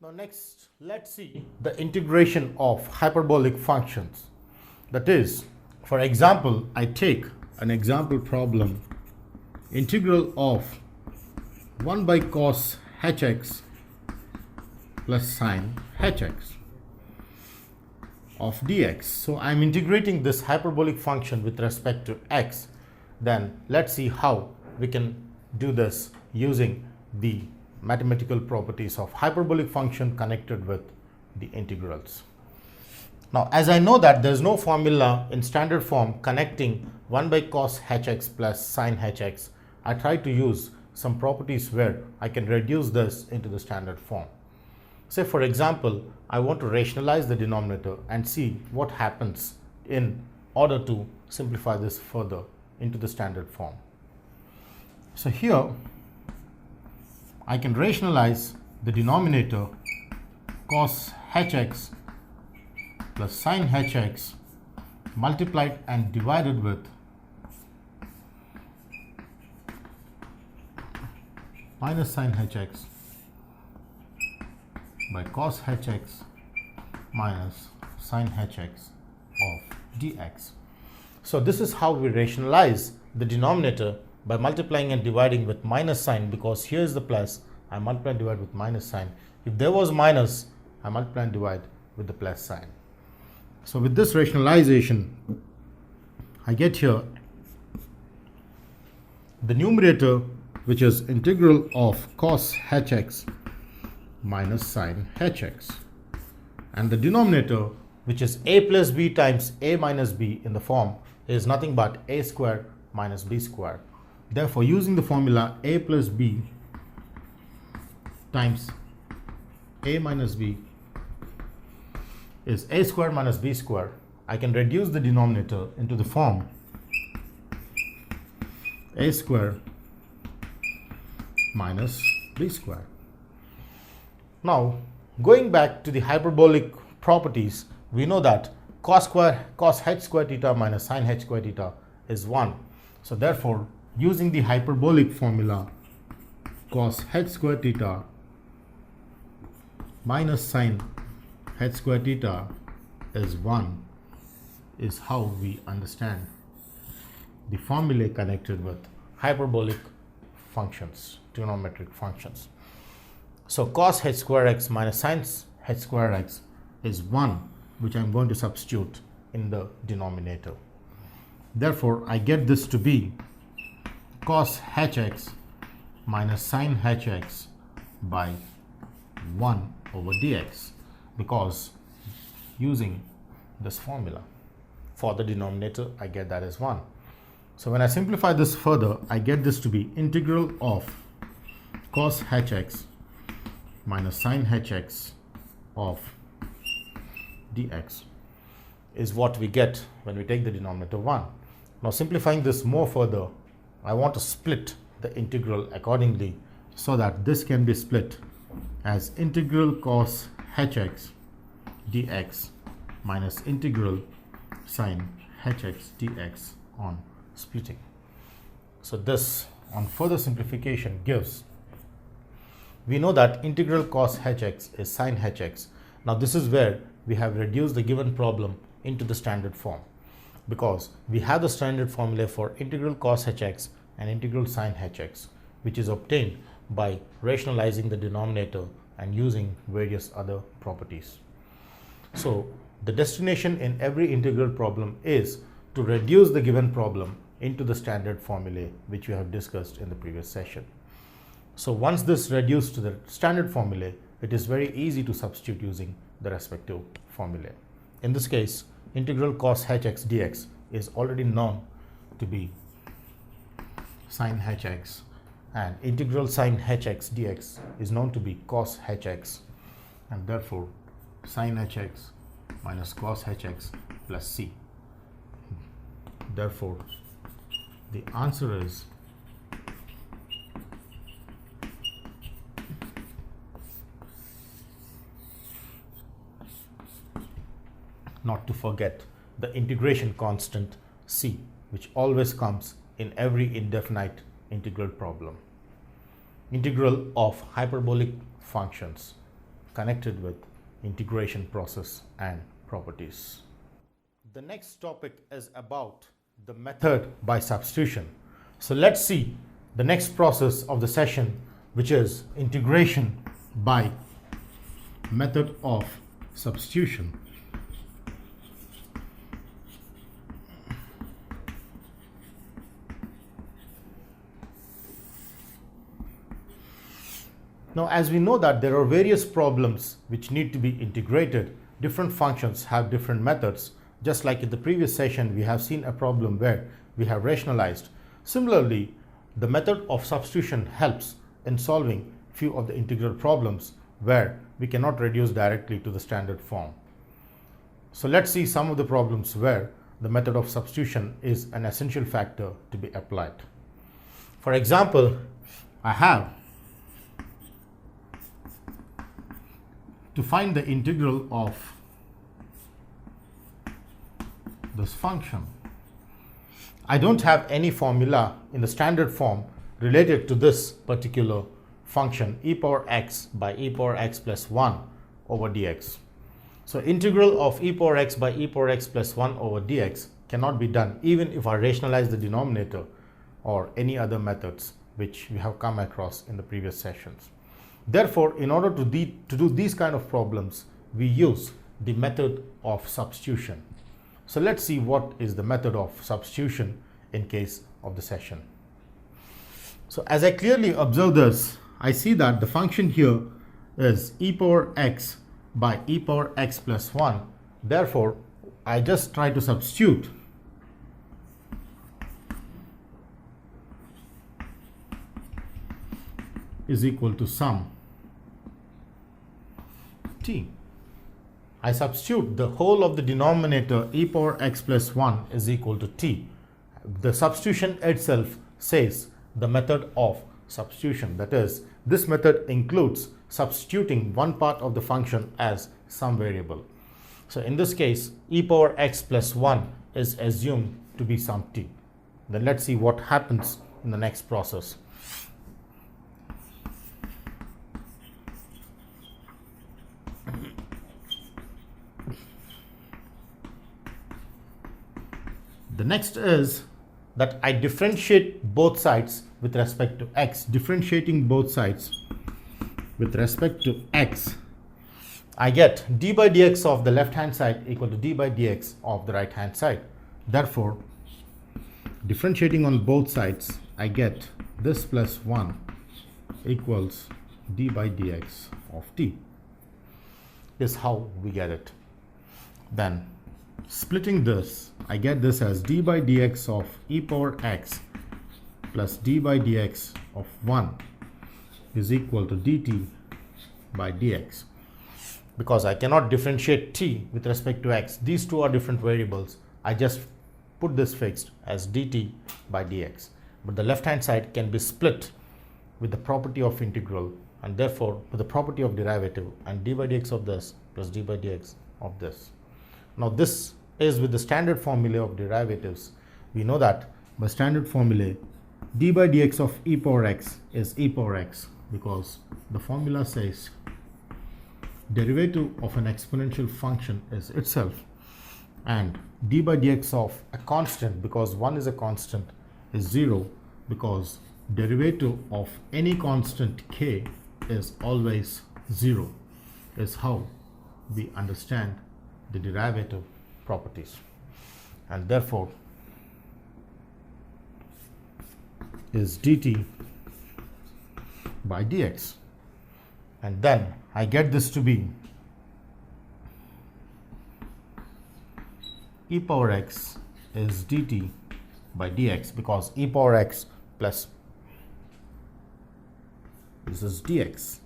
Now next, let's see the integration of hyperbolic functions. That is, for example, I take an example problem, integral of 1 by cos hx plus sine hx of dx. So I'm integrating this hyperbolic function with respect to x. Then let's see how we can do this using the mathematical properties of hyperbolic function connected with the integrals. Now, as I know that there's no formula in standard form connecting 1 by cos hx plus sine hx, I try to use some properties where I can reduce this into the standard form. Say, for example, I want to rationalize the denominator and see what happens in order to simplify this further into the standard form. So here, I can rationalize the denominator cos hx plus sine hx multiplied and divided with minus sine hx by cos hx minus sine hx of dx. So this is how we rationalize the denominator, by multiplying and dividing with minus sign, because here is the plus, I multiply and divide with minus sign. If there was minus, I multiply and divide with the plus sign. So with this rationalization, I get here the numerator, which is integral of cos hx minus sine hx, and the denominator, which is a plus b times a minus b in the form, is nothing but a square minus b square. Therefore, using the formula a plus b times a minus b is a square minus b square, I can reduce the denominator into the form a square minus b square. Now, going back to the hyperbolic properties, we know that cos h square theta minus sin h square theta is 1. So therefore, using the hyperbolic formula, cos h square theta minus sin h square theta is 1 is how we understand the formulae connected with hyperbolic functions, trigonometric functions. So cos h square x minus sin h square x is 1, which I'm going to substitute in the denominator. Therefore, I get this to be cos hx minus sin hx by 1 over dx, because using this formula for the denominator, I get that as 1. So when I simplify this further, I get this to be integral of cos hx minus sin hx of dx is what we get when we take the denominator 1. Now, simplifying this more further, I want to split the integral accordingly so that this can be split as integral cos hx dx minus integral sin hx dx on splitting. So this, on further simplification, gives, we know that integral cos hx is sin hx. Now this is where we have reduced the given problem into the standard form, because we have the standard formula for integral cos hx and integral sin hx, which is obtained by rationalizing the denominator and using various other properties. So the destination in every integral problem is to reduce the given problem into the standard formulae, which we have discussed in the previous session. So once this reduced to the standard formulae, it is very easy to substitute using the respective formulae. In this case, integral cos hx dx is already known to be sin hx, and integral sin hx dx is known to be cos hx, and therefore sin hx minus cos hx plus c. Therefore, the answer is not to forget the integration constant c, which always comes in every indefinite integral problem. Integral of hyperbolic functions connected with integration process and properties. The next topic is about the method by substitution. So let's see the next process of the session, which is integration by method of substitution. Now, as we know that there are various problems which need to be integrated, different functions have different methods. Just like in the previous session, we have seen a problem where we have rationalized. Similarly, the method of substitution helps in solving few of the integral problems where we cannot reduce directly to the standard form. So let's see some of the problems where the method of substitution is an essential factor to be applied. For example, I have to find the integral of this function. I don't have any formula in the standard form related to this particular function e power x by e power x plus 1 over dx. So integral of e power x by e power x plus 1 over dx cannot be done even if I rationalize the denominator or any other methods which we have come across in the previous sessions. Therefore, in order to do these kind of problems, we use the method of substitution. So let's see what is the method of substitution in case of the session. So as I clearly observe this, I see that the function here is e power x by e power x plus 1. Therefore, I just try to substitute is equal to sum t. I substitute the whole of the denominator e power x plus 1 is equal to t. The substitution itself says the method of substitution. That is, this method includes substituting one part of the function as some variable. So in this case, e power x plus 1 is assumed to be some t. Then let's see what happens in the next process. The next is that I differentiate both sides with respect to x. Differentiating both sides with respect to x, I get d by dx of the left hand side equal to d by dx of the right hand side. Therefore, differentiating on both sides, I get this plus 1 equals d by dx of t. Is how we get it. Then splitting this, I get this as d by dx of e power x plus d by dx of 1 is equal to dt by dx. Because I cannot differentiate t with respect to x, these two are different variables, I just put this fixed as dt by dx. But the left hand side can be split with the property of integral and therefore with the property of derivative, and d by dx of this plus d by dx of this. Now this is with the standard formula of derivatives. We know that by standard formula d by dx of e power x is e power x, because the formula says derivative of an exponential function is itself, and d by dx of a constant, because 1 is a constant, is 0, because derivative of any constant k is always 0, is how we understand the derivative properties. And therefore is dt by dx. And then I get this to be e power x is dt by dx, because e power x plus this is dx,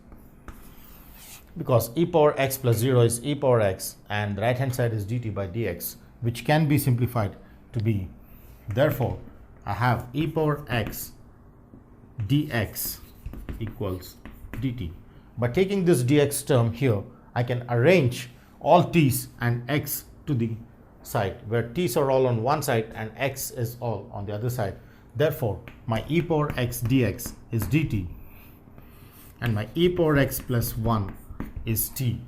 because e power x plus 0 is e power x and the right hand side is dt by dx, which can be simplified to be, therefore I have e power x dx equals dt. By taking this dx term here, I can arrange all t's and x to the side, where t's are all on one side and x is all on the other side. Therefore my e power x dx is dt, and my e power x plus 1 is t.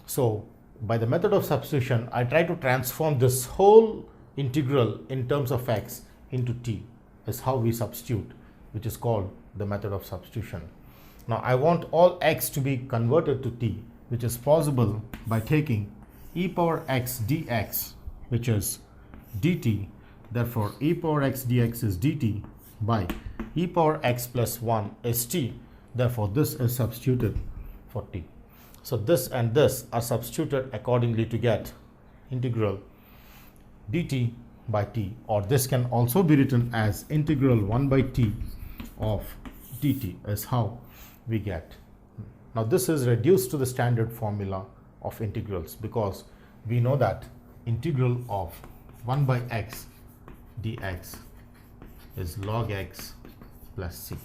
So by the method of substitution, I try to transform this whole integral in terms of x into t, is how we substitute, which is called the method of substitution. Now I want all x to be converted to t, which is possible by taking e power x dx, which is dt. Therefore e power x dx is dt by e power x plus 1 is t. Therefore this is substituted for t. So this and this are substituted accordingly to get integral dt by t, or this can also be written as integral 1 by t of dt, is how we get. Now this is reduced to the standard formula of integrals, because we know that integral of 1 by x dx is log x plus c.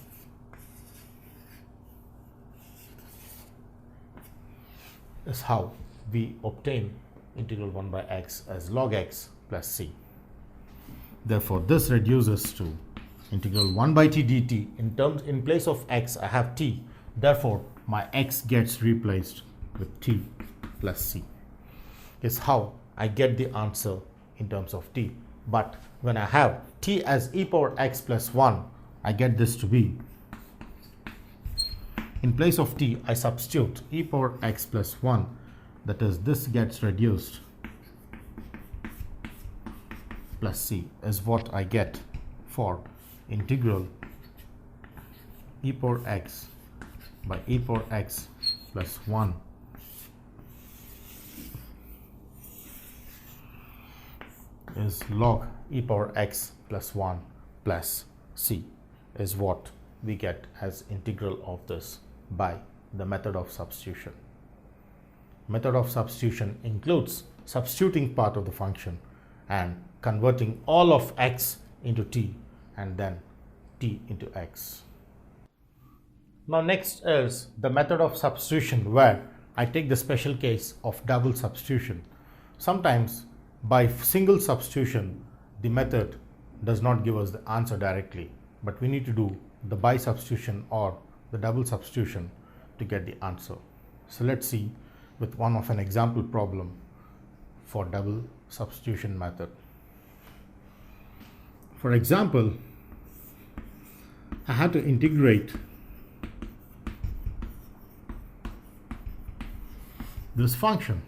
Is how we obtain integral 1 by x as log x plus c. Therefore this reduces to integral 1 by t dt. In place of x I have t, therefore my x gets replaced with t plus c, is how I get the answer in terms of t. But when I have t as e power x plus 1, I get this to be, in place of t I substitute e power x plus 1, that is this gets reduced plus c, is what I get for integral e power x by e power x plus 1 is log e power x plus 1 plus c, is what we get as integral of this by the method of substitution. Method of substitution includes substituting part of the function and converting all of x into t and then t into x. Now next is the method of substitution, where I take the special case of double substitution. Sometimes by single substitution the method does not give us the answer directly, but we need to do the by substitution or the double substitution to get the answer. So let's see with one of an example problem for double substitution method. For example, I have to integrate this function.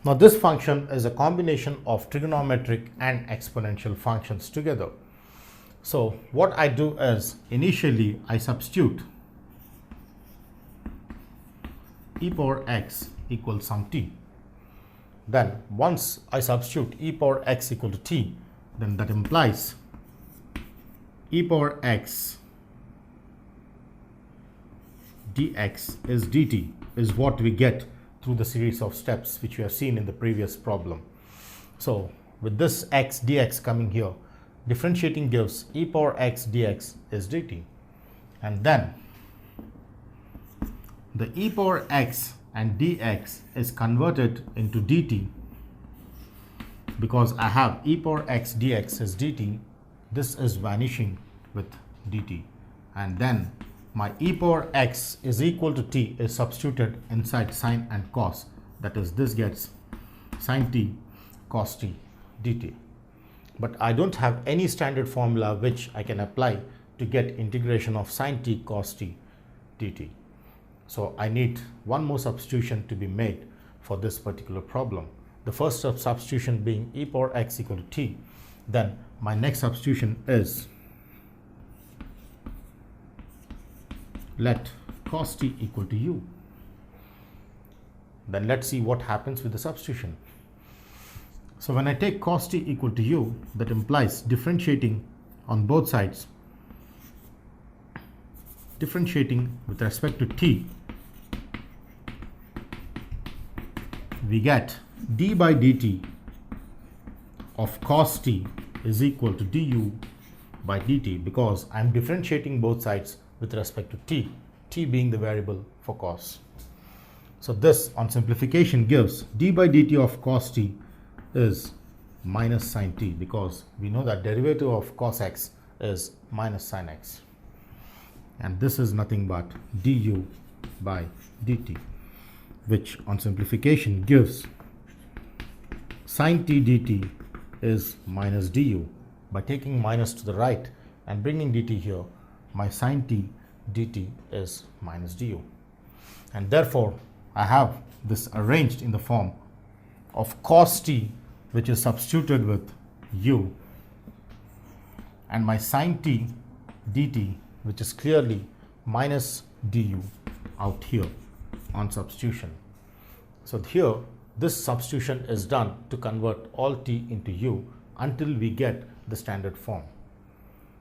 Now this function is a combination of trigonometric and exponential functions together. So what I do is, initially I substitute e power x equals some t. Then once I substitute e power x equal to t, then that implies e power x dx is dt, is what we get through the series of steps which we have seen in the previous problem. So with this x dx coming here, differentiating gives e power x dx is dt, and then the e power x and dx is converted into dt, because I have e power x dx is dt, this is vanishing with dt, and then my e power x is equal to t is substituted inside sine and cos, that is this gets sine t cos t dt. But I don't have any standard formula which I can apply to get integration of sine t cos t dt. So I need one more substitution to be made for this particular problem. The first substitution being e power x equal to t. Then my next substitution is, let cos t equal to u. Then let's see what happens with the substitution. So when I take cos t equal to u, that implies differentiating on both sides, differentiating with respect to t, we get d by dt of cos t is equal to du by dt, because I am differentiating both sides with respect to t, t being the variable for cos. So this on simplification gives d by dt of cos t is minus sine t, because we know that derivative of cos x is minus sine x, and this is nothing but du by dt. which on simplification gives sin t dt is minus du. By taking minus to the right and bringing dt here, my sin t dt is minus du. And therefore, I have this arranged in the form of cos t, which is substituted with u, and my sin t dt, which is clearly minus du out here on substitution. So here, this substitution is done to convert all t into u until we get the standard form.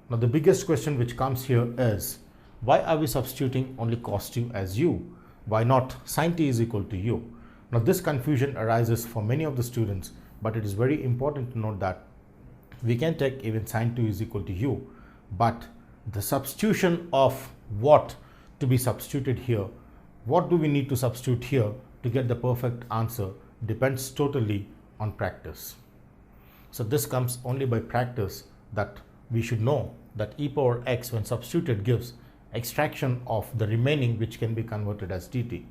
Now the biggest question which comes here is, why are we substituting only cos t as u? Why not sin t is equal to u? Now this confusion arises for many of the students, but it is very important to note that we can take even sin t is equal to u, but the substitution of what to be substituted here, what do we need to substitute here to get the perfect answer, depends totally on practice. So this comes only by practice, that we should know that e power x when substituted gives extraction of the remaining, which can be converted as dt.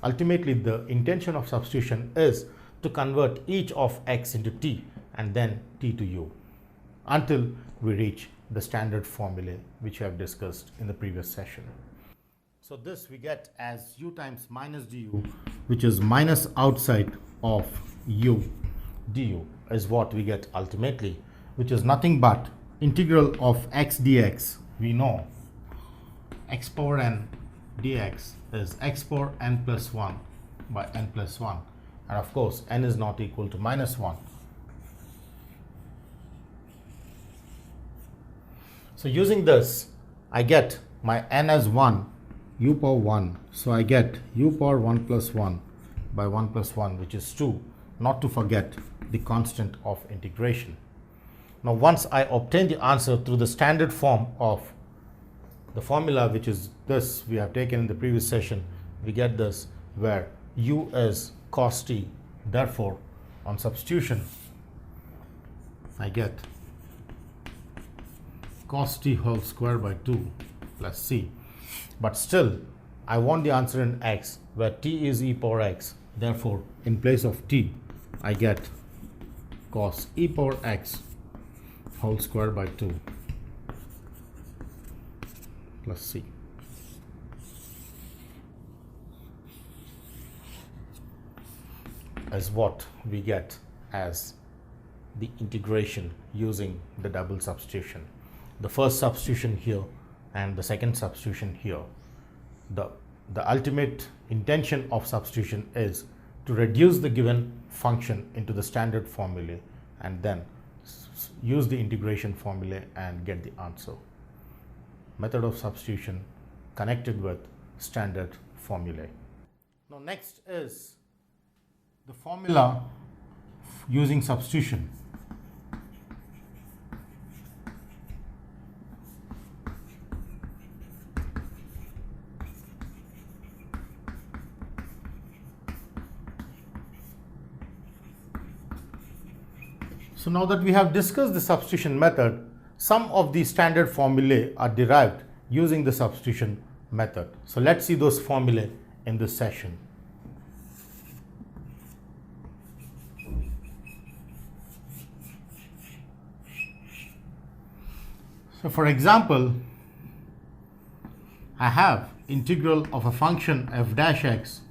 Ultimately, the intention of substitution is to convert each of x into t and then t to u until we reach the standard formula which we have discussed in the previous session. So this we get as u times minus du, which is minus outside of u du, is what we get ultimately, which is nothing but integral of x dx. We know x power n dx is x power n plus 1 by n plus 1, and of course n is not equal to minus 1. So using this, I get my n as 1, u power 1, so I get u power 1 plus 1 by 1 plus 1, which is 2, not to forget the constant of integration. Now once I obtain the answer through the standard form of the formula, which is this we have taken in the previous session, we get this where u is cos t. Therefore, on substitution, I get cos t whole square by 2 plus c. But still, I want the answer in x, where t is e power x. Therefore, in place of t, I get cos e power x whole square by 2 plus c. As what we get as the integration using the double substitution. The first substitution here and the second substitution here. The ultimate intention of substitution is to reduce the given function into the standard formula and then use the integration formula and get the answer. Method of substitution connected with standard formulae. Now next is the formula using substitution. So now that we have discussed the substitution method, some of the standard formulae are derived using the substitution method. So let's see those formulae in this session. So for example, I have integral of a function f dash x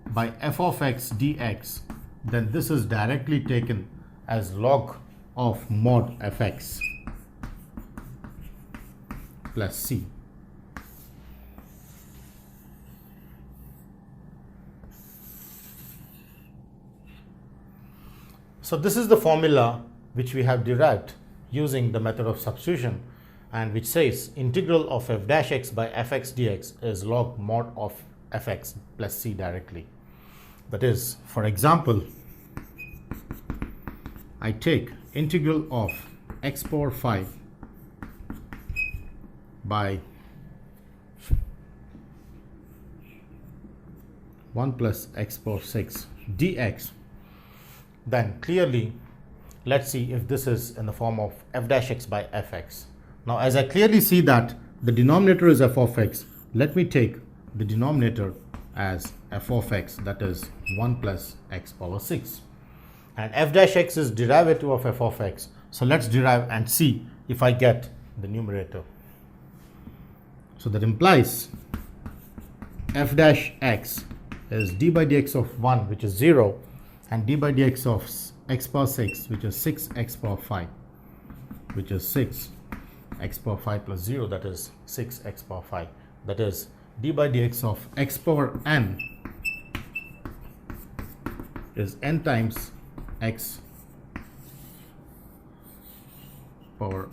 by f of x dx. Then this is directly taken as log of mod fx plus c. So this is the formula which we have derived using the method of substitution, and which says integral of f dash x by fx dx is log mod of fx plus c directly. That is, for example, I take integral of x power 5 by 1 plus x power 6 dx. Then clearly, let's see if this is in the form of f dash x by fx. Now as I clearly see that the denominator is f of x, let me take the denominator as f of x, that is 1 plus x power 6. And f dash x is derivative of f of x. So let's derive and see if I get the numerator. So that implies f dash x is d by dx of 1, which is 0, and d by dx of x power 6, which is 6x power 5, which is 6x power 5 plus 0, that is 6x power 5. That is d by dx of x power n is n times x power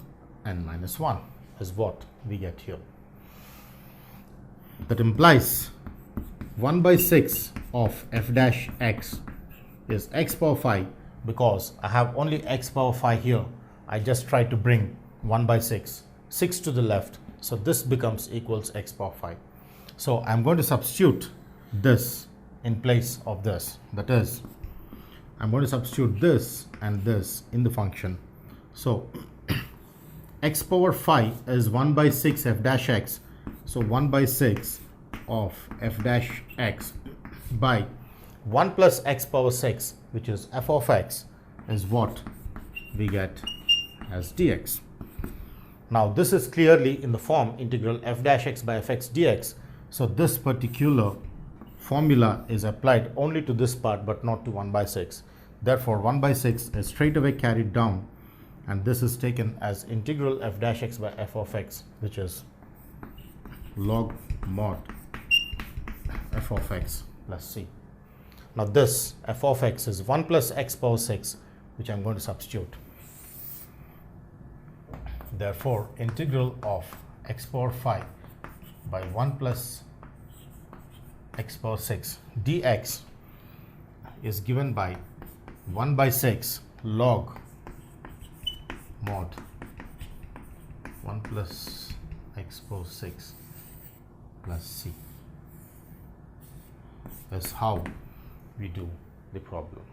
n minus 1 is what we get here. That implies 1 by 6 of f dash x is x power 5, because I have only x power 5 here. I just try to bring 1 by 6 to the left, so this becomes equals x power 5. So I'm going to substitute this in place of this. That is, I'm going to substitute this and this in the function. So x power 5 is 1 by 6 f dash x. So 1 by 6 of f dash x by 1 plus x power 6, which is f of x, is what we get as dx. Now this is clearly in the form integral f dash x by fx dx. So this particular formula is applied only to this part but not to 1 by 6. Therefore 1 by 6 is straight away carried down, and this is taken as integral f dash x by f of x, which is log mod f of x plus c. Now this f of x is 1 plus x power 6, which I'm going to substitute. Therefore integral of x power 5 by 1 plus x power 6 dx is given by 1 by 6 log mod 1 plus x power 6 plus c. That's how we do the problem.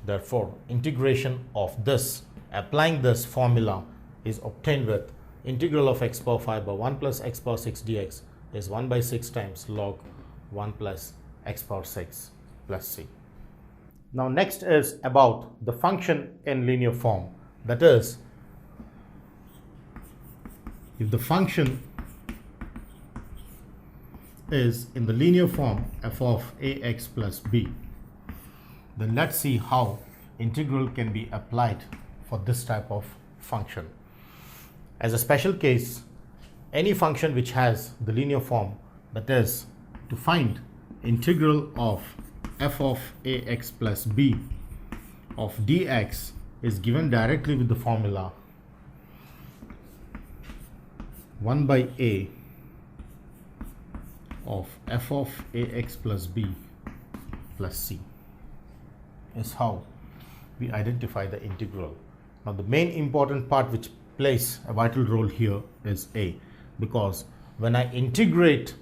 Therefore integration of this, applying this formula, is obtained with integral of x power 5 by 1 plus x power 6 dx is 1 by 6 times log 1 plus x power 6 plus c. Now next is about the function in linear form. That is, if the function is in the linear form f of ax plus b, then let's see how integral can be applied for this type of function. As a special case, any function which has the linear form, that is, to find integral of f of ax plus b of dx is given directly with the formula 1 by a of f of ax plus b plus c is how we identify the integral. Now the main important part which plays a vital role here is a, because when I integrate,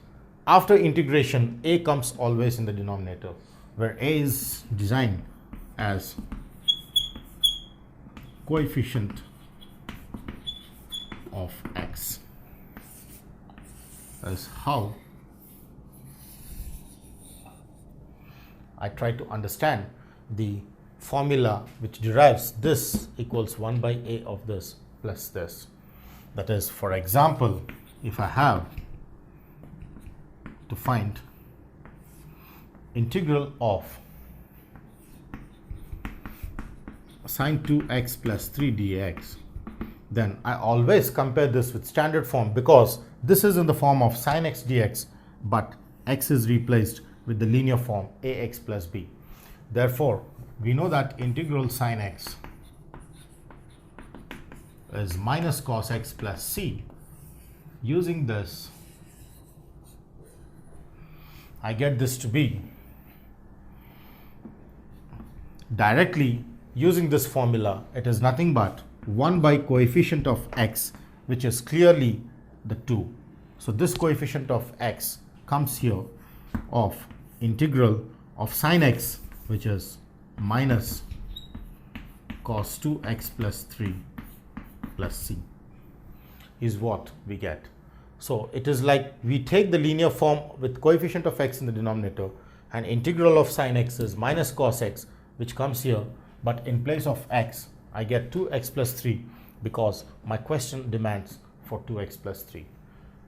after integration a comes always in the denominator, where a is designed as coefficient of x. That's how I try to understand the formula which derives this equals 1 by a of this plus this. That is, for example, if I have to find integral of sine 2x plus 3 dx, then I always compare this with standard form, because this is in the form of sine x dx, but x is replaced with the linear form ax plus b. Therefore, we know that integral sine x is minus cos x plus c. Using this, I get this to be directly using this formula. It is nothing but 1 by coefficient of x, which is clearly the 2. So this coefficient of x comes here of integral of sine x, which is minus cos 2x plus 3 plus c, is what we get. So it is like we take the linear form with coefficient of x in the denominator, and integral of sine x is minus cos x, which comes here, but in place of x I get 2x plus 3 because my question demands for 2x plus 3.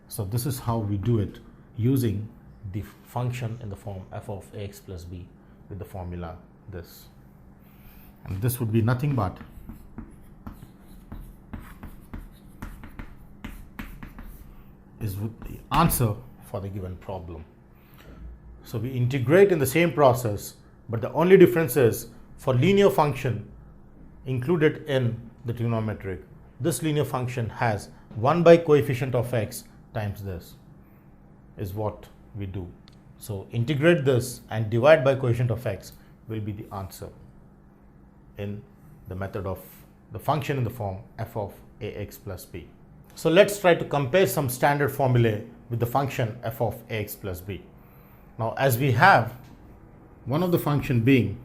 So this is how we do it using the function in the form f of ax plus b with the formula this. And this would be nothing but is the answer for the given problem. So we integrate in the same process, but the only difference is for linear function included in the trigonometric, this linear function has 1 by coefficient of x times this is what we do. So integrate this and divide by coefficient of x will be the answer in the method of the function in the form f of ax plus b. So let's try to compare some standard formulae with the function f of ax plus b. Now as we have one of the function being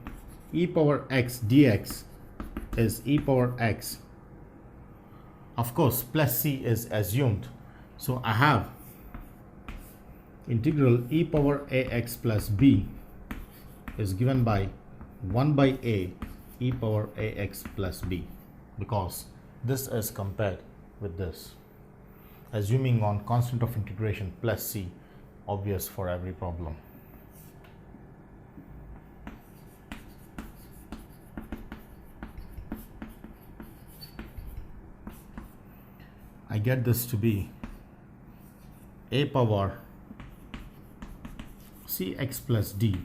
e power x dx is e power x, of course plus c is assumed. So I have integral e power ax plus b is given by 1 by a e power ax plus b, because this is compared with this, assuming on constant of integration plus c, obvious for every problem. I get this to be a power cx plus d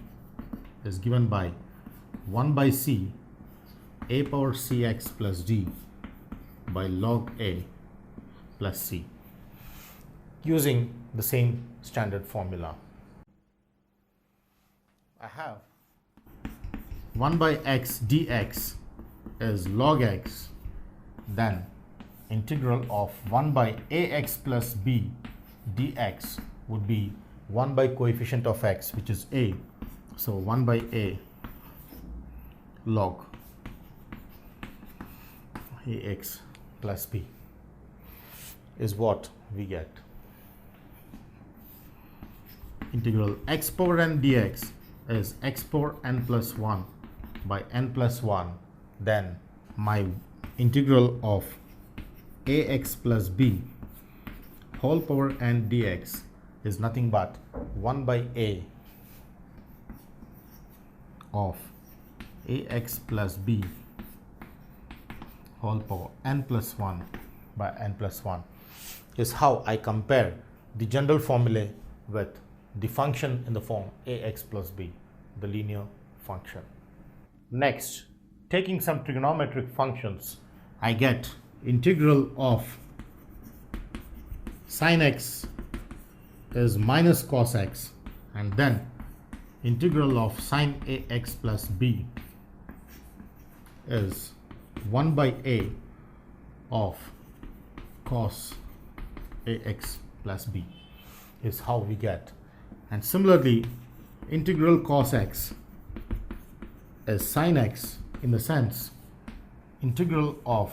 is given by 1 by c a power cx plus d by log a plus c, using the same standard formula. I have 1 by x dx is log x, then integral of 1 by ax plus b dx would be 1 by coefficient of x, which is a, so 1 by a log ax plus b is what we get. Integral x power n dx is x power n plus 1 by n plus 1, then my integral of ax plus b whole power n dx is nothing but 1 by a of ax plus b whole power n plus 1 by n plus 1 is how I compare the general formulae with the function in the form ax plus b, the linear function. Next, taking some trigonometric functions, I get integral of sin x is minus cos x, and then integral of sin ax plus b is 1 by a of cos ax plus b is how we get. And similarly, integral cos x is sin x, in the sense integral of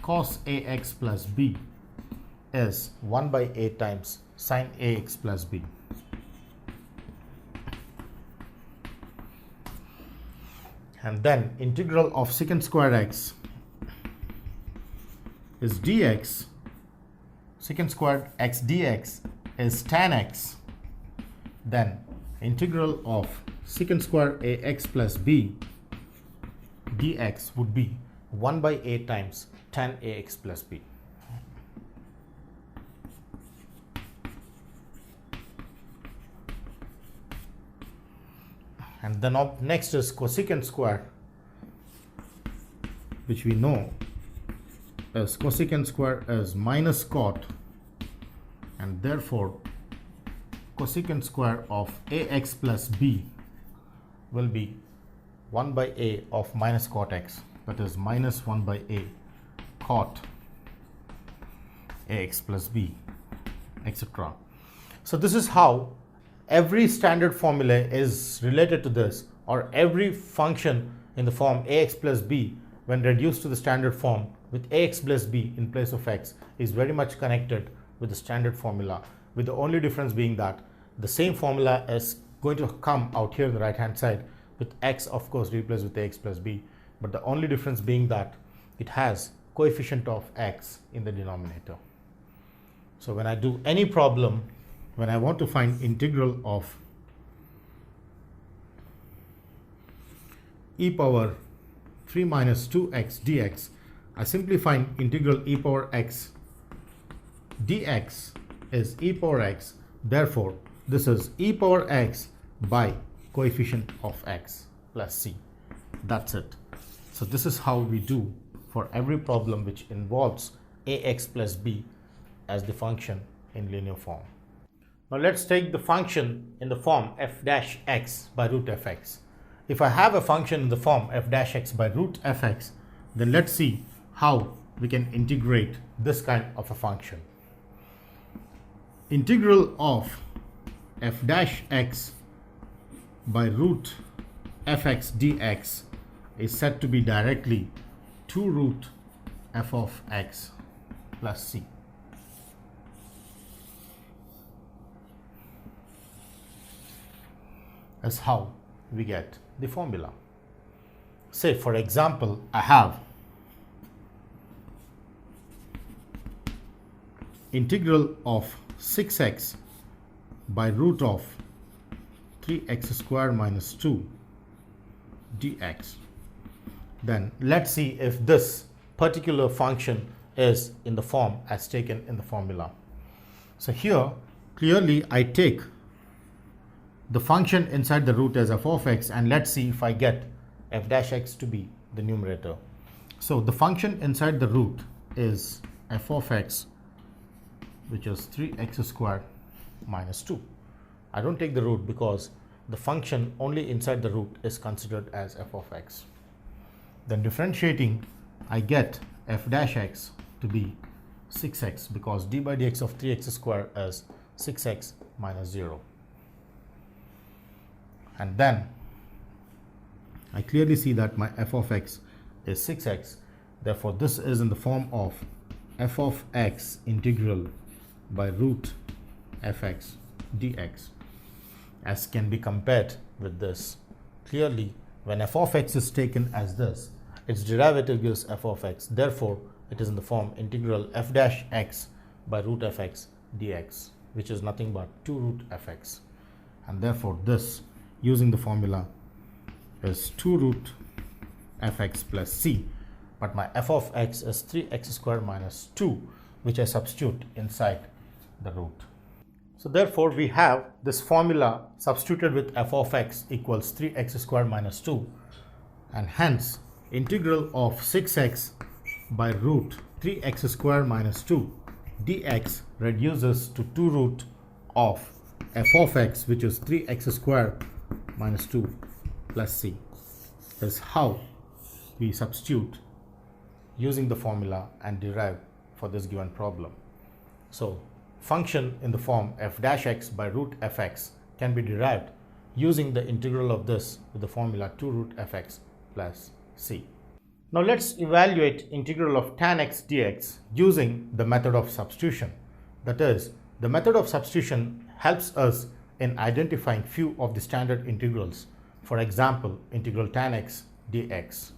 cos ax plus b is 1 by a times sin ax plus b. And then integral of secant square x is dx, secant squared x dx is tan x, then integral of secant square ax plus b dx would be 1 by a times tan ax plus b. And then up next is cosecant square, which we know as cosecant square is minus cot, and therefore cosecant square of ax plus b will be 1 by a of minus cot x, that is minus 1 by a cot ax plus b, etc. So this is how every standard formula is related to this, or every function in the form ax plus b when reduced to the standard form with ax plus b in place of x is very much connected with the standard formula, with the only difference being that the same formula is going to come out here on the right hand side with x, of course, replaced with ax plus b, but the only difference being that it has coefficient of x in the denominator. So when I do any problem, when I want to find integral of e power 3 minus 2x dx, I simply find integral e power x dx is e power x. Therefore, this is e power x by coefficient of x plus c. That's it. So this is how we do for every problem which involves ax plus b as the function in linear form. Now let's take the function in the form f dash x by root fx. If I have a function in the form f dash x by root fx, then let's see how we can integrate this kind of a function. Integral of f dash x by root fx dx is said to be directly 2 root f of x plus c. That's how we get the formula. Say, for example, I have integral of 6x by root of 3x squared minus 2 dx. Then let's see if this particular function is in the form as taken in the formula. So here clearly I take the function inside the root as f of x, and let's see if I get f dash x to be the numerator. So the function inside the root is f of x, which is 3x squared minus 2. I don't take the root because the function only inside the root is considered as f of x. Then differentiating, I get f dash x to be 6x because d by dx of 3x squared is 6x minus 0. And then I clearly see that my f of x is 6x. Therefore, this is in the form of f of x integral by root fx dx, as can be compared with this. Clearly, when f of x is taken as this, its derivative gives f of x. Therefore, it is in the form integral f dash x by root fx dx, which is nothing but 2 root fx. And therefore, this, using the formula, is 2 root fx plus c. But my f of x is 3x squared minus 2, which I substitute inside the root. So therefore, we have this formula substituted with f of x equals 3x squared minus 2, and hence integral of 6x by root 3x squared minus 2 dx reduces to 2 root of f of x, which is 3x squared minus 2 plus c. That's how we substitute using the formula and derive for this given problem. So function in the form f dash x by root fx can be derived using the integral of this with the formula 2 root fx plus c. Now let's evaluate integral of tan x dx using the method of substitution. That is, the method of substitution helps us in identifying few of the standard integrals. For example, integral tan x dx.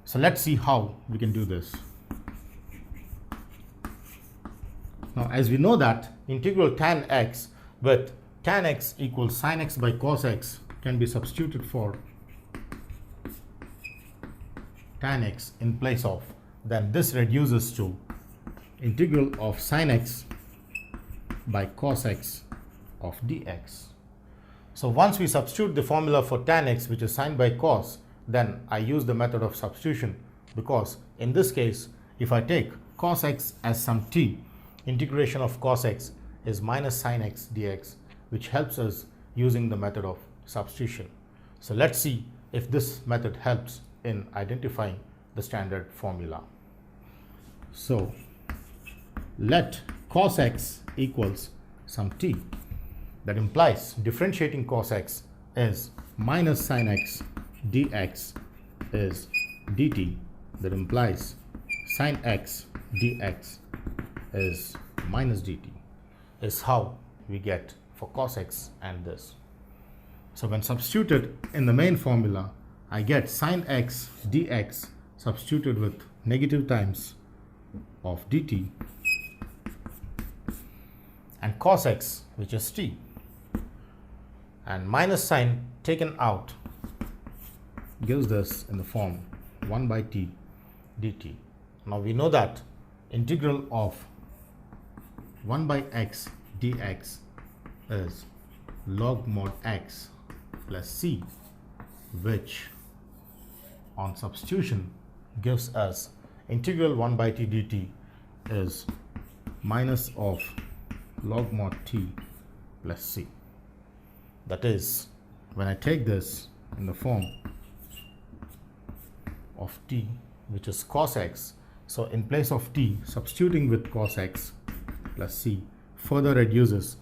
So let's see how we can do this. Now, as we know that integral tan x with tan x equals sin x by cos x can be substituted for tan x in place of, then this reduces to integral of sin x by cos x of dx. So once we substitute the formula for tan x, which is sin by cos, then I use the method of substitution, because in this case, if I take cos x as some t, integration of cos x is minus sin x dx, which helps us using the method of substitution. So let's see if this method helps in identifying the standard formula. So let cos x equals some t. That implies differentiating cos x is minus sin x dx is dt. That implies sin x dx is minus dt is how we get for cos x and this. So when substituted in the main formula, I get sin x dx substituted with negative times of dt and cos x, which is t, and minus sign taken out gives this in the form 1 by t dt. Now we know that integral of 1 by x dx is log mod x plus c, which on substitution gives us integral 1 by t dt is minus of log mod t plus c. That is, when I take this in the form of t, which is cos x, so in place of t, substituting with cos x plus c further reduces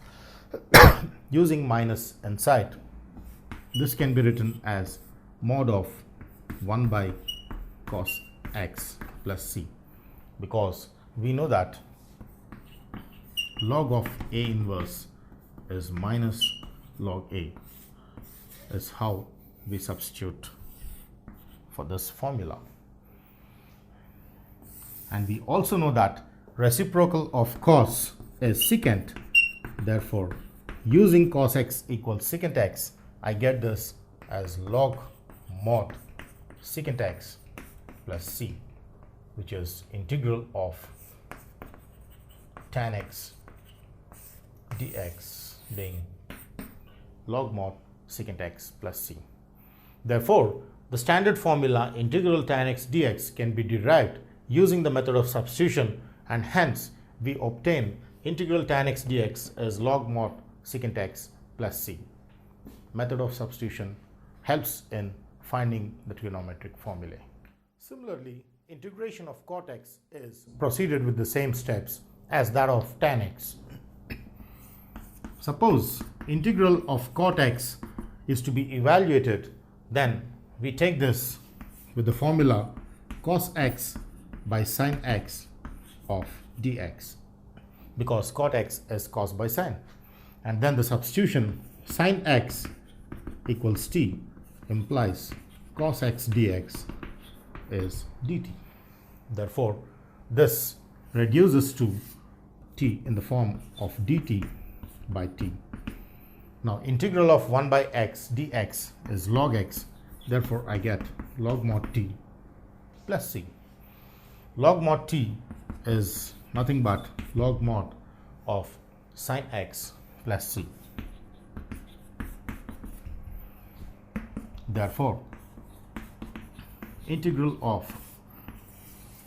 using minus inside. This can be written as mod of 1 by cos x plus c, because we know that log of A inverse is minus log A, is how we substitute for this formula. And we also know that reciprocal of cos is secant. Therefore, using cos x equals secant x, I get this as log mod secant x plus c, which is integral of tan x dx being log mod secant x plus c. Therefore, the standard formula integral tan x dx can be derived using the method of substitution, and hence we obtain integral tan x dx as log mod secant x plus c. Method of substitution helps in finding the trigonometric formulae. Similarly, integration of Cortex is proceeded with the same steps as that of tan x. Suppose integral of Cortex is to be evaluated, then we take this with the formula cos x by sin x of dx, because cot x is cos by sin, and then the substitution sin x equals t implies cos x dx is dt. Therefore, this reduces to t in the form of dt by t. Now, integral of 1 by x dx is log x. Therefore, I get log mod t plus c. Log mod t is nothing but log mod of sin x plus c. Therefore, integral of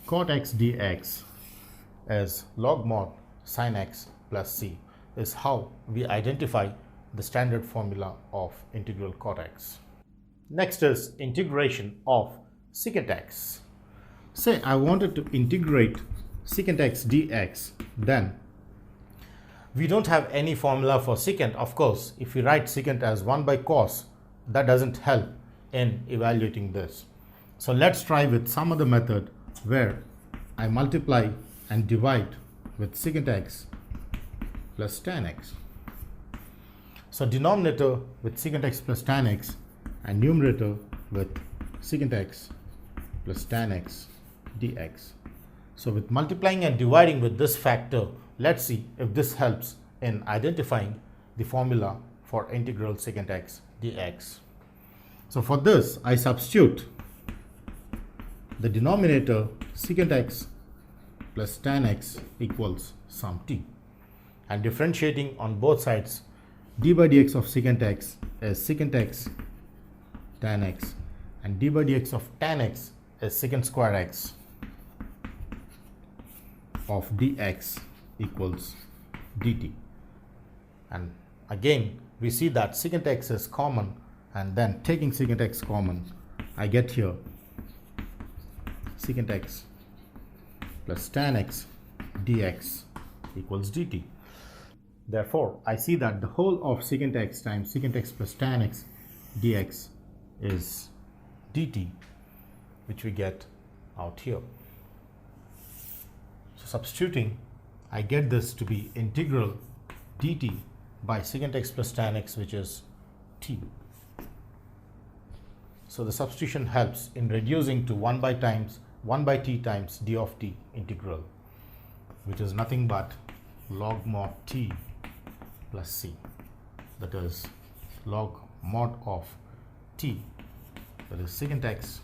cot x dx as log mod sin x plus c is how we identify the standard formula of integral cot x. Next is integration of secant x. Say I wanted to integrate secant x dx, then we don't have any formula for secant. Of course, if we write secant as 1 by cos, that doesn't help in evaluating this. So let's try with some other method where I multiply and divide with secant x plus tan x. So denominator with secant x plus tan x and numerator with secant x plus tan x dx. So with multiplying and dividing with this factor, let's see if this helps in identifying the formula for integral secant x dx. So for this, I substitute the denominator secant x plus tan x equals sum t, and differentiating on both sides, d by dx of secant x is secant x tan x, and d by dx of tan x is secant square x of dx equals dt. And again, we see that secant x is common, and then taking secant x common, I get here secant x plus tan x dx equals dt. Therefore, I see that the whole of secant x times secant x plus tan x dx is dt, which we get out here. So substituting, I get this to be integral dt by secant x plus tan x, which is t. So the substitution helps in reducing to 1 by t times d of t integral, which is nothing but log mod t plus c. That is log mod of t, that is secant x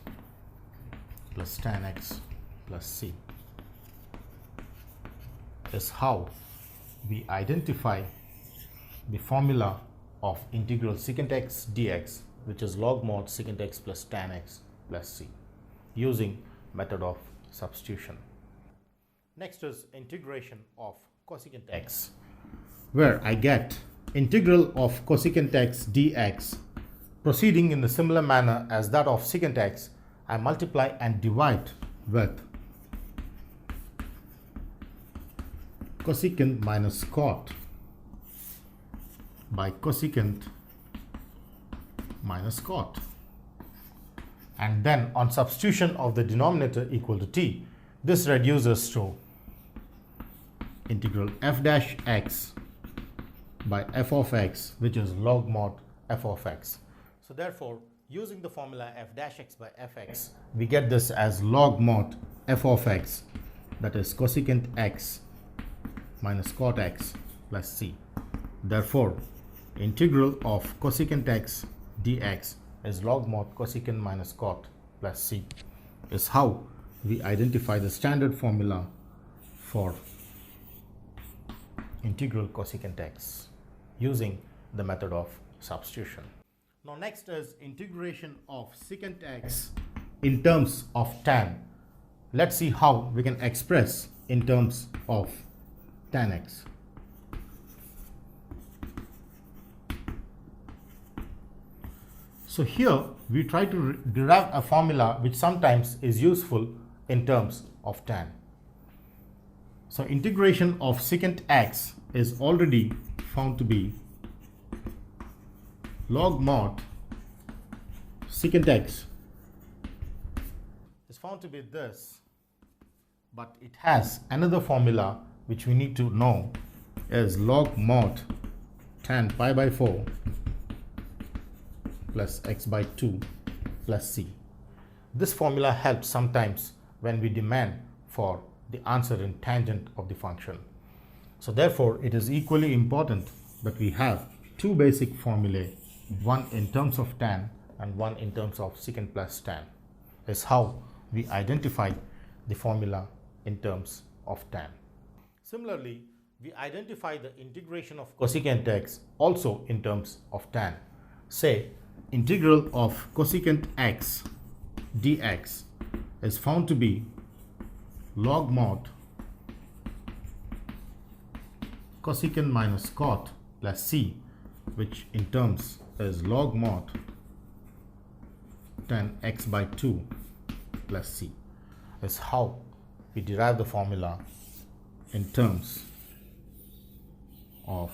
plus tan x plus c, is how we identify the formula of integral secant x dx, which is log mod secant x plus tan x plus c, using method of substitution. Next is integration of cosecant x, where I get integral of cosecant x dx. Proceeding in the similar manner as that of secant x, I multiply and divide with cosecant minus cot by cosecant minus cot, and then on substitution of the denominator equal to t, this reduces to integral f dash x by f of x, which is log mod f of x. So therefore, using the formula f dash x by fx, we get this as log mod f of x, that is cosecant x minus cot x plus c. Therefore, integral of cosecant x dx is log mod cosecant minus cot plus c, is how we identify the standard formula for integral cosecant x using the method of substitution. Now next is integration of secant x in terms of tan. Let's see how we can express in terms of tan x. So here we try to derive a formula which sometimes is useful in terms of tan. So integration of secant x is already found to be log mod secant x is found to be this, but it has another formula which we need to know, is log mod tan pi by 4 plus x by 2 plus c. This formula helps sometimes when we demand for the answer in tangent of the function. So therefore, it is equally important that we have two basic formulae, one in terms of tan and one in terms of secant plus tan, is how we identify the formula in terms of tan. Similarly, we identify the integration of cosecant x also in terms of tan. Say, integral of cosecant x dx is found to be log mod cosecant minus cot plus c, which in terms is log mod tan x by 2 plus c, is how we derive the formula in terms of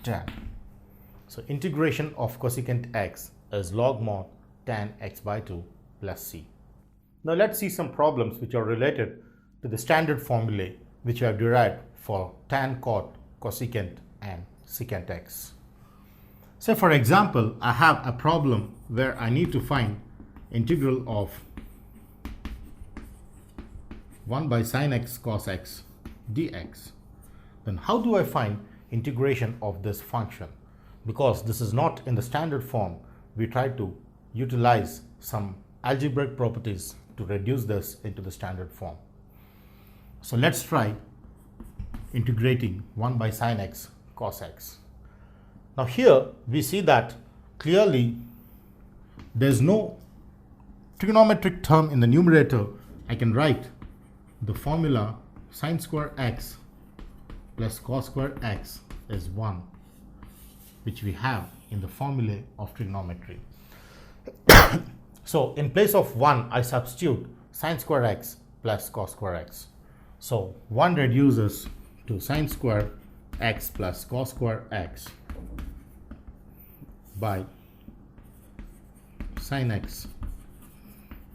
tan. So integration of cosecant x is log mod tan x by 2 plus c. Now let's see some problems which are related to the standard formulae which are derived for tan, cot, cosecant and secant x. Say for example, I have a problem where I need to find integral of 1 by sin x cos x dx. Then how do I find integration of this function? Because this is not in the standard form, we try to utilize some algebraic properties to reduce this into the standard form. So let's try integrating 1 by sin x cos x. Now here we see that clearly there's no trigonometric term in the numerator. I can write the formula sin square x plus cos square x is 1, which we have in the formulae of trigonometry. So in place of 1, I substitute sin square x plus cos square x. So 1 reduces to sin square x plus cos square x by sin x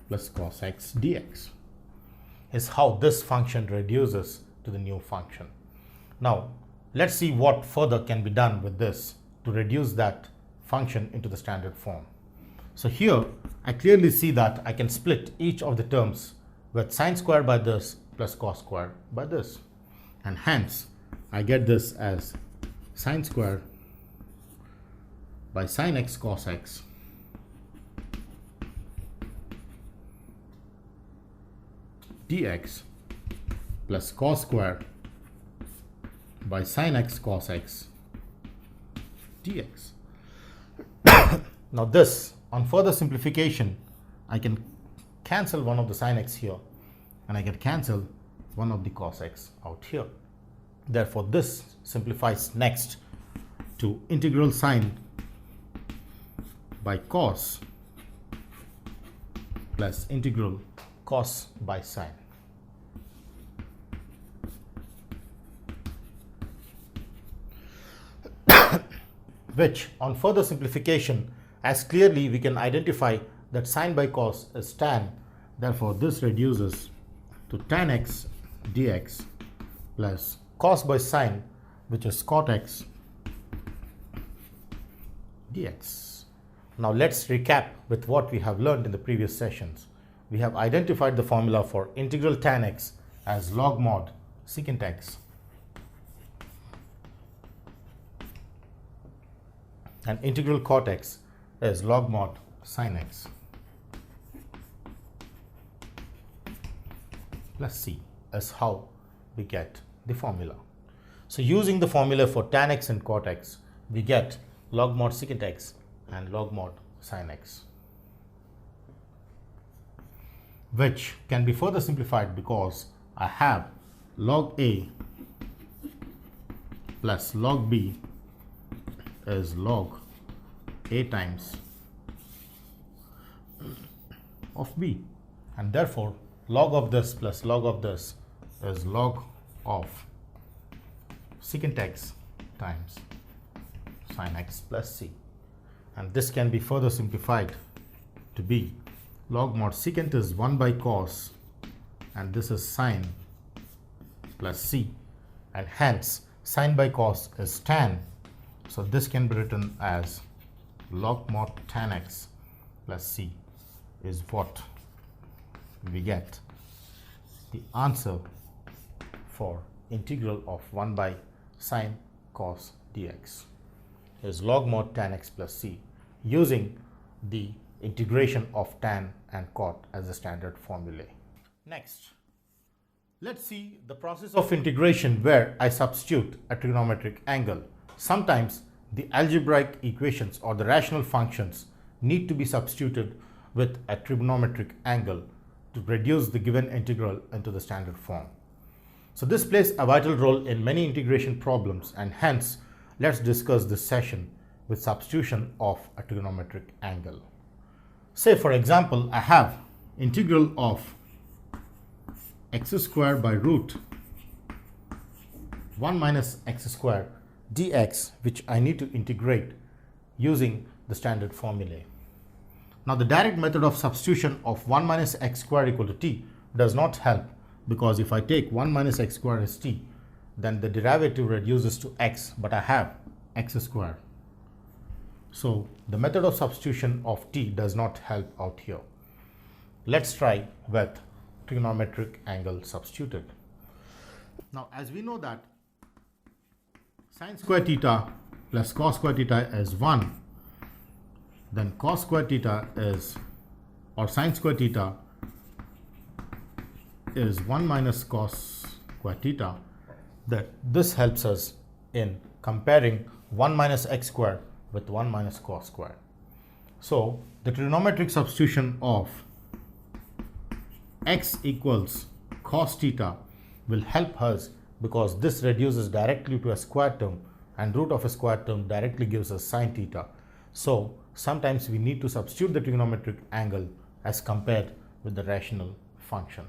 plus cos x dx, is how this function reduces to the new function. Now let's see what further can be done with this to reduce that function into the standard form. So here I clearly see that I can split each of the terms with sine squared by this plus cos squared by this, and hence I get this as sine squared by sine x cos x dx plus cos squared by sine x cos x dx. Now this, on further simplification, I can cancel one of the sine x here, and I can cancel one of the cos x out here. Therefore this simplifies next to integral sine by cos plus integral cos by sine. Which, on further simplification, as clearly we can identify that sine by cos is tan. Therefore this reduces to tan x dx plus cos by sine, which is cot x dx. Now let's recap with what we have learned in the previous sessions. We have identified the formula for integral tan x as log mod secant x, and integral cot x is log mod sin x plus c is how we get the formula. So using the formula for tan x and cot x, we get log mod secant x and log mod sin x, which can be further simplified because I have log a plus log b is log a times of b, and therefore log of this plus log of this is log of secant x times sin x plus c, and this can be further simplified to be log mod secant is 1 by cos, and this is sin plus c, and hence sin by cos is tan. So this can be written as log mod tan x plus c is what we get the answer for integral of 1 by sin cos dx is log mod tan x plus c, using the integration of tan and cot as the standard formulae. Next, let's see the process of integration where I substitute a trigonometric angle. Sometimes the algebraic equations or the rational functions need to be substituted with a trigonometric angle to reduce the given integral into the standard form. So this plays a vital role in many integration problems, and hence let's discuss this session with substitution of a trigonometric angle. Say for example, I have integral of x squared by root 1 minus x squared dx, which I need to integrate using the standard formulae. Now the direct method of substitution of 1 minus x squared equal to t does not help, because if I take 1 minus x squared as t, then the derivative reduces to x, but I have x squared. So the method of substitution of t does not help out here. Let's try with trigonometric angle substituted. Now as we know that sin square theta plus cos square theta is 1, then cos square theta is, or sin square theta is 1 minus cos square theta, that this helps us in comparing 1 minus x squared with 1 minus cos squared. So the trigonometric substitution of x equals cos theta will help us, because this reduces directly to a square term, and root of a square term directly gives us sin theta. So sometimes we need to substitute the trigonometric angle as compared with the rational function.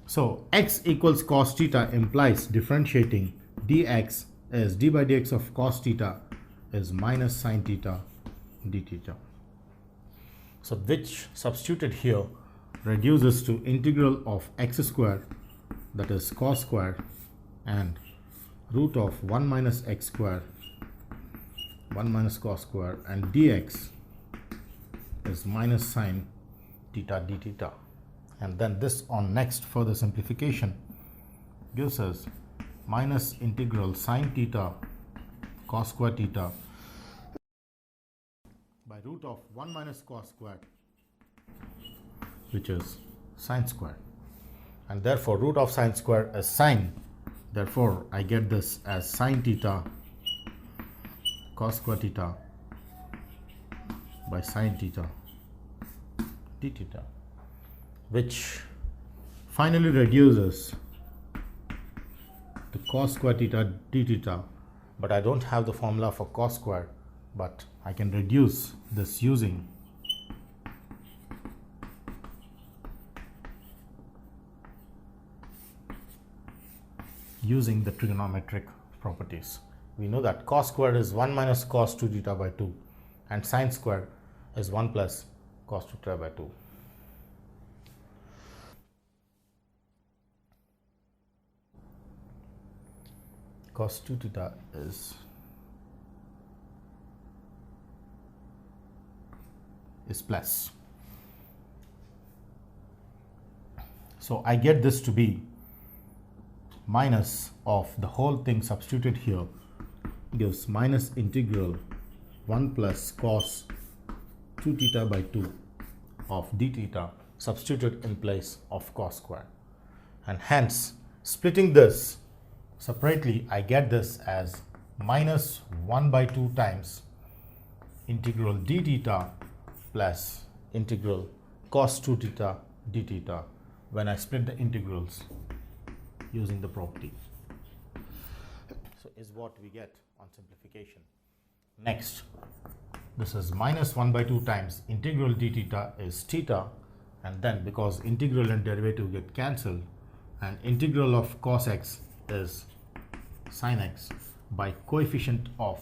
So x equals cos theta implies differentiating dx is d by dx of cos theta is minus sin theta d theta. So which substituted here reduces to integral of x squared that is cos square, and root of 1 minus x square, 1 minus cos square, and dx is minus sine theta d theta. And then this on next further simplification gives us minus integral sine theta cos square theta by root of 1 minus cos square, which is sine square. And therefore root of sine square is sine. Therefore I get this as sine theta cos square theta by sine theta d theta, which finally reduces to cos square theta d theta. But I don't have the formula for cos square, but I can reduce this using the trigonometric properties. We know that cos square is 1 minus cos 2 theta by 2, and sine square is 1 plus cos 2 theta by 2. Cos 2 theta is plus. So I get this to be minus of the whole thing substituted here gives minus integral 1 plus cos 2 theta by 2 of d theta substituted in place of cos square. And hence, splitting this separately, I get this as minus 1 by 2 times integral d theta plus integral cos 2 theta d theta when I split the integrals using the property. So is what we get on simplification. Next, this is minus 1 by 2 times integral d theta is theta, and then because integral and derivative get cancelled, and integral of cos x is sin x by coefficient of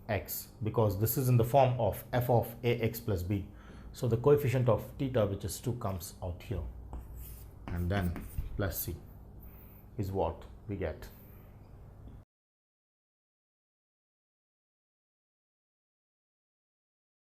x, because this is in the form of f of ax plus b. So the coefficient of theta, which is 2, comes out here, and then plus c is what we get.